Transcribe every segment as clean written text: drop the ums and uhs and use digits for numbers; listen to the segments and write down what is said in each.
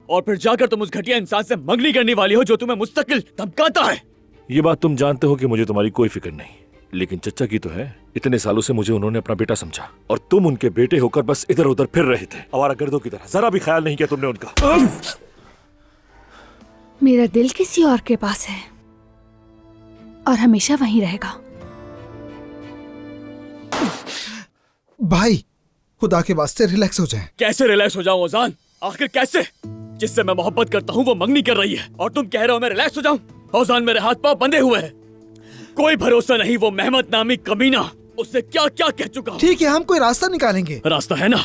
और फिर जाकर तुम उस घटिया इंसान से मंगनी करने वाली हो जो तुम्हें मुस्तकिल धमकाता है। ये बात तुम जानते हो कि मुझे तुम्हारी कोई फिक्र नहीं, लेकिन चचा की तो है। इतने सालों से मुझे उन्होंने अपना बेटा समझा और तुम उनके बेटे होकर बस इधर उधर फिर रहे थे, आवारागर्दों की तरह। जरा भी ख्याल नहीं किया तुमने उनका। मेरा दिल किसी और के पास है और हमेशा वहीं रहेगा। भाई खुदा के वास्ते रिलैक्स हो जाएं। कैसे रिलैक्स हो जाऊं ओजान? आखिर कैसे? जिससे मैं मोहब्बत करता हूँ वो मंगनी कर रही है और तुम कह रहे हो मैं रिलैक्स हो जाऊं? ओजान, मेरे हाथ पांव बंधे हुए हैं, कोई भरोसा नहीं। वो मेहमत नामी कमीना, उससे क्या क्या कह चुका हूँ। ठीक है, हम कोई रास्ता निकालेंगे। रास्ता है ना,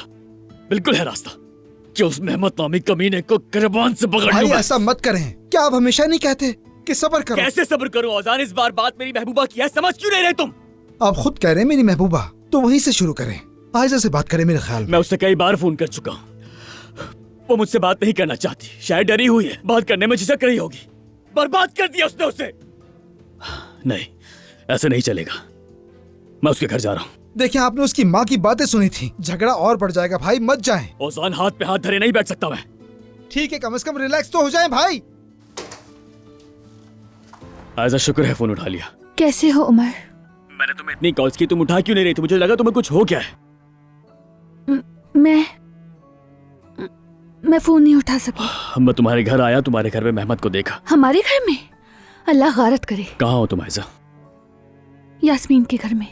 बिल्कुल है रास्ता कि उस मेहमत नामी कमीने को गिरबान से पकड़ भाई लूं मैं। ऐसा मत करें। क्या आप हमेशा नहीं कहते कि सब्र करो? कैसे सब्र करूं ओजान? इस बार बात मेरी महबूबा की है, समझ क्यों नहीं रहे तुम? आप खुद कह रहे हैं मेरी महबूबा, तो वहीं से शुरू करें। आयजा से बात करें। मेरे ख्याल में मैं उससे कई बार फोन कर चुका हूँ, वो मुझसे बात नहीं करना चाहती। शायद डरी हुई है, बात करने में झिझक रही होगी। बर्बाद कर दिया उसने उसे। नहीं, ऐसे नहीं चलेगा। मैं उसके घर जा रहा हूँ। देखिए, आपने उसकी माँ की बातें सुनी थी। झगड़ा और बढ़ जाएगा भाई, मत जाएं। ओजान, हाथ पे हाथ धरे नहीं बैठ सकता मैं। ठीक है, कम से कम रिलैक्स तो हो जाएं भाई। आयजा, शुक्र है फोन उठा लिया। कैसे हो उमर? मैंने तुम्हें इतनी कॉल्स की, तुम उठा क्यों नहीं रही थी? मुझे लगा तुम्हें कुछ हो गया है। मैं फोन नहीं उठा सकी। मैं तुम्हारे घर आया, तुम्हारे घर में मेहमत को देखा। हमारे घर में? अल्लाह गारत करे। कहाँ हो तुम आयजा? यास्मीन के घर में।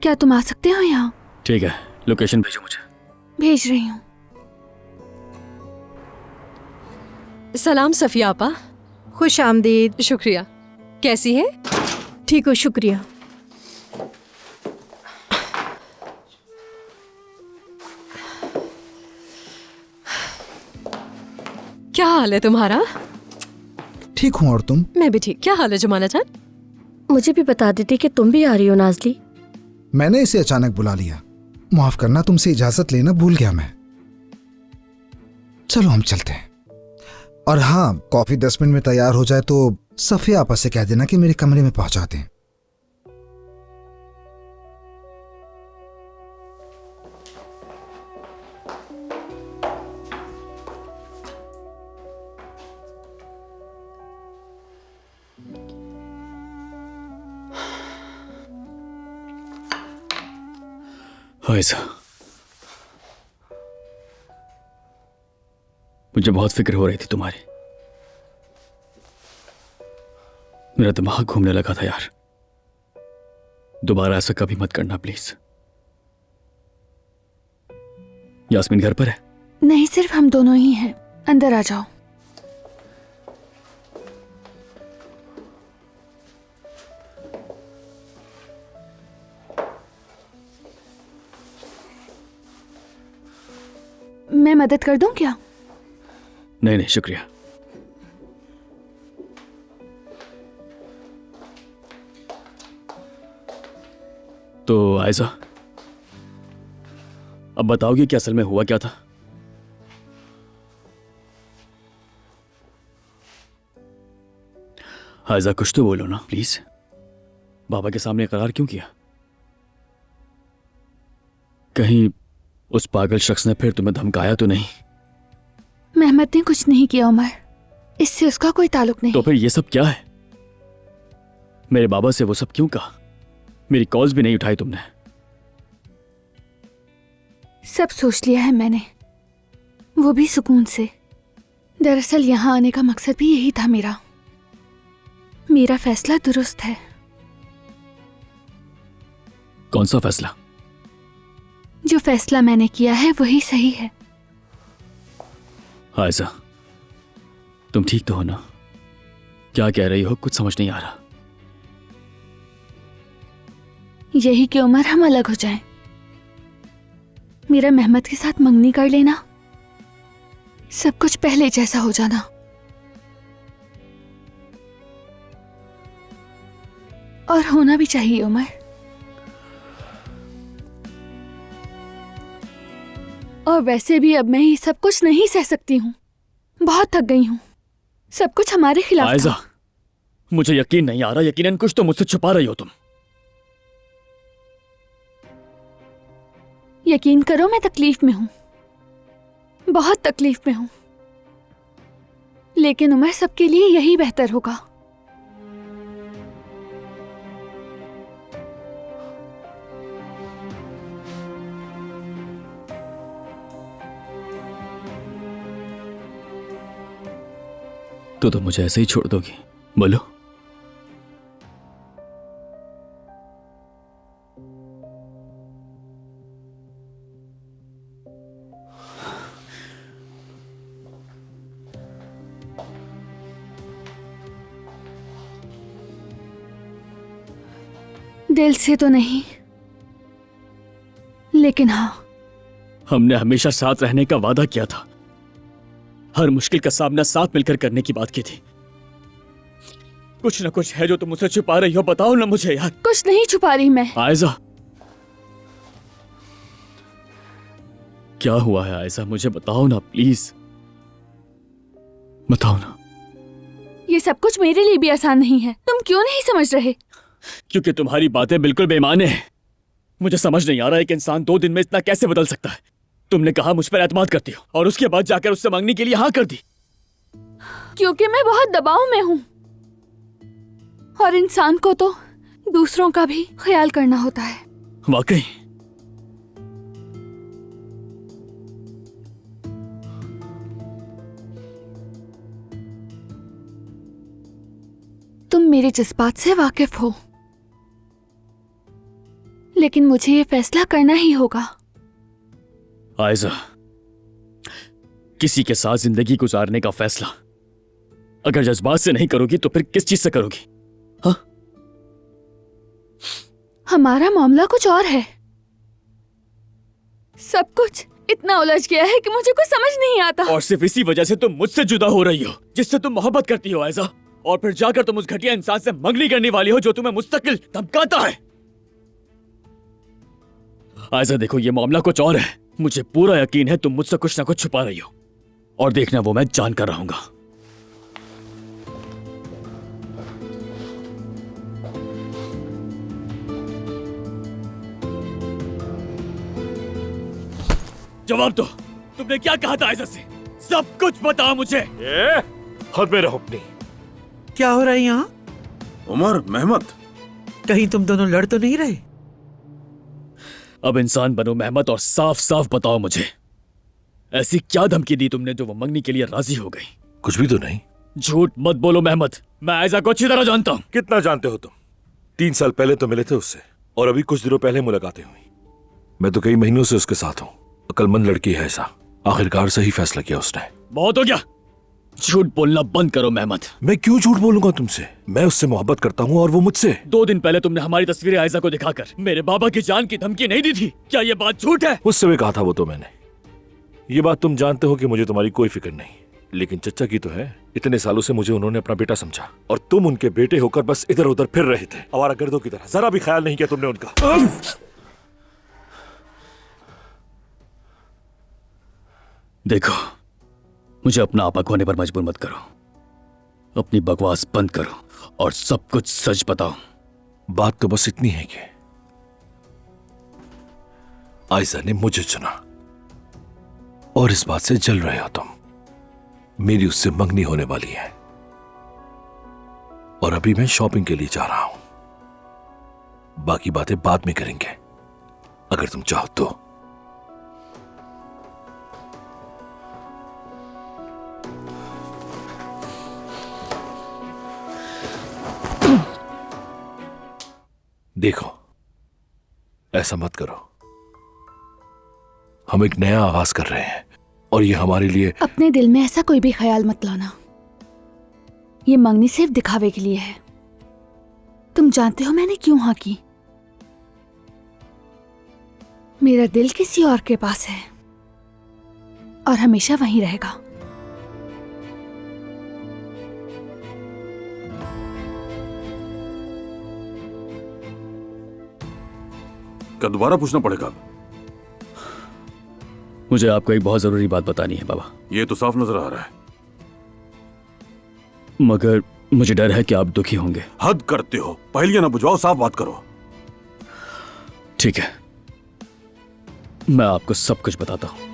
क्या तुम आ सकते हो यहाँ? ठीक है, लोकेशन भेजो मुझे। भेज रही हूँ। सलाम सफिया आपा। खुश आमदीद। शुक्रिया। कैसी है? ठीक हो, शुक्रिया। क्या हाल है तुम्हारा? ठीक हूँ, और तुम? मैं भी ठीक। क्या हाल है जुमाना जान? मुझे भी बता देती कि तुम भी आ रही हो नाजली। मैंने इसे अचानक बुला लिया, माफ करना, तुमसे इजाजत लेना भूल गया मैं। चलो हम चलते हैं। और हाँ, कॉफी 10 मिनट में तैयार हो जाए तो सफिया आपस से कह देना कि मेरे कमरे में पहुंचा दें। आयजा, मुझे बहुत फिक्र हो रही थी तुम्हारी। मेरा दिमाग घूमने लगा था यार। दोबारा ऐसा कभी मत करना प्लीज। यास्मीन घर पर है? नहीं, सिर्फ हम दोनों ही हैं। अंदर आ जाओ। मैं मदद कर दूं क्या? नहीं नहीं, शुक्रिया। तो आयजा, अब बताओगे कि असल में हुआ क्या था? आयजा, कुछ तो बोलो ना प्लीज। बाबा के सामने इकरार क्यों किया? कहीं उस पागल शख्स ने फिर तुम्हें धमकाया तो नहीं? मेहमत ने कुछ नहीं किया उमर, इससे उसका कोई ताल्लुक नहीं। तो फिर ये सब क्या है? मेरे बाबा से वो सब क्यों कहा? मेरी कॉल्स भी नहीं उठाई तुमने। सब सोच लिया है मैंने, वो भी सुकून से। दरअसल यहाँ आने का मकसद भी यही था मेरा। मेरा फैसला दुरुस्त है। कौन सा फैसला? जो फैसला मैंने किया है वही सही है। आयजा, तुम ठीक तो हो ना? क्या कह रही हो? कुछ समझ नहीं आ रहा। यही कि उमर हम अलग हो जाएं। मेरा मेहमत के साथ मंगनी कर लेना, सब कुछ पहले जैसा हो जाना। और होना भी चाहिए उमर। और वैसे भी अब मैं ये सब कुछ नहीं सह सकती हूँ। बहुत थक गई हूँ। सब कुछ हमारे खिलाफ आयजा, था। मुझे यकीन नहीं आ रहा। यकीनन कुछ तो मुझसे छुपा रही हो तुम। यकीन करो, मैं तकलीफ में हूँ, बहुत तकलीफ में हूँ। लेकिन उमर, सबके लिए यही बेहतर होगा। तो मुझे ऐसे ही छोड़ दोगी? बोलो। दिल से तो नहीं, लेकिन हाँ, हमने हमेशा साथ रहने का वादा किया था। हर मुश्किल का सामना साथ मिलकर करने की बात की थी। कुछ न कुछ है जो तुम मुझसे छुपा रही हो, बताओ ना मुझे यार। कुछ नहीं छुपा रही मैं। आयजा, क्या हुआ है आयजा? मुझे बताओ ना प्लीज, बताओ ना। ये सब कुछ मेरे लिए भी आसान नहीं है। तुम क्यों नहीं समझ रहे? क्योंकि तुम्हारी बातें बिल्कुल बेमाने हैं। मुझे समझ नहीं आ रहा है कि इंसान 2 दिन में इतना कैसे बदल सकता है। तुमने कहा मुझ पर एतमाद करती हो और उसके बाद जाकर उससे मांगने के लिए हाँ कर दी। क्योंकि मैं बहुत दबाव में हूँ और इंसान को तो दूसरों का भी ख्याल करना होता है। वाकई? तुम मेरे जज्बात से वाकिफ हो, लेकिन मुझे ये फैसला करना ही होगा। आयजा, किसी के साथ जिंदगी गुजारने का फैसला अगर जज्बात से नहीं करोगी तो फिर किस चीज से करोगी? हाँ? हमारा मामला कुछ और है। सब कुछ इतना उलझ गया है कि मुझे कुछ समझ नहीं आता। और सिर्फ इसी वजह से तुम मुझसे जुदा हो रही हो जिससे तुम मोहब्बत करती हो आयजा, और फिर जाकर तुम उस घटिया इंसान से मंगनी करने वाली हो जो तुम्हें मुस्तकिल धमकाता है। आयजा देखो, ये मामला कुछ और है। मुझे पूरा यकीन है तुम मुझसे कुछ ना कुछ छुपा रही हो, और देखना वो मैं जान कर रहूंगा। जवाब दो, तुमने क्या कहा था आयजा से? सब कुछ बताओ मुझे। हद में रहो अपनी। क्या हो रहा है यहाँ? उमर, मेहमत, कहीं तुम दोनों लड़ तो नहीं रहे? अब इंसान बनो मेहमत, और साफ साफ बताओ मुझे, ऐसी क्या धमकी दी तुमने जो वो मंगनी के लिए राजी हो गई? कुछ भी तो नहीं। झूठ मत बोलो मेहमत, मैं आयजा को अच्छी तरह जानता हूँ। कितना जानते हो तुम? 3 साल पहले तो मिले थे उससे, और अभी कुछ दिनों पहले मुलाकातें हुई। मैं तो कई महीनों से उसके साथ हूँ। अक्लमंद लड़की है ऐसा। आखिरकार सही फैसला किया उसने। बहुत हो गया, झूठ बोलना बंद करो मेहमत। मैं क्यों झूठ बोलूंगा तुमसे? मैं उससे मोहब्बत करता हूँ और वो मुझसे। 2 दिन पहले तुमने हमारी तस्वीरें आयजा को दिखाकर मेरे बाबा की जान की धमकी नहीं दी थी? क्या ये बात झूठ है? उस समय कहा था वो तो मैंने। ये बात तुम जानते हो कि मुझे तुम्हारी कोई फिक्र नहीं, लेकिन चचा की तो है। इतने सालों से मुझे उन्होंने अपना बेटा समझा, और तुम उनके बेटे होकर बस इधर उधर फिर रहे थे आवारागर्दों की तरह। जरा भी ख्याल नहीं किया तुमने उनका। देखो, मुझे अपना आपा खोने पर मजबूर मत करो। अपनी बकवास बंद करो और सब कुछ सच बताओ। बात तो बस इतनी है कि आयजा ने मुझे चुना, और इस बात से जल रहे हो तुम। मेरी उससे मंगनी होने वाली है, और अभी मैं शॉपिंग के लिए जा रहा हूं। बाकी बातें बाद में करेंगे, अगर तुम चाहो तो। देखो, ऐसा मत करो। हम एक नया आगाज कर रहे हैं, और ये हमारे लिए। अपने दिल में ऐसा कोई भी ख्याल मत लाना। ये मंगनी सिर्फ दिखावे के लिए है। तुम जानते हो मैंने क्यों हाँ की? मेरा दिल किसी और के पास है, और हमेशा वहीं रहेगा। क्या दोबारा पूछना पड़ेगा? मुझे आपको एक बहुत जरूरी बात बतानी है बाबा। ये तो साफ नजर आ रहा है। मगर मुझे डर है कि आप दुखी होंगे। हद करते हो, पहलियां ना बुझाओ, साफ बात करो। ठीक है, मैं आपको सब कुछ बताता हूं।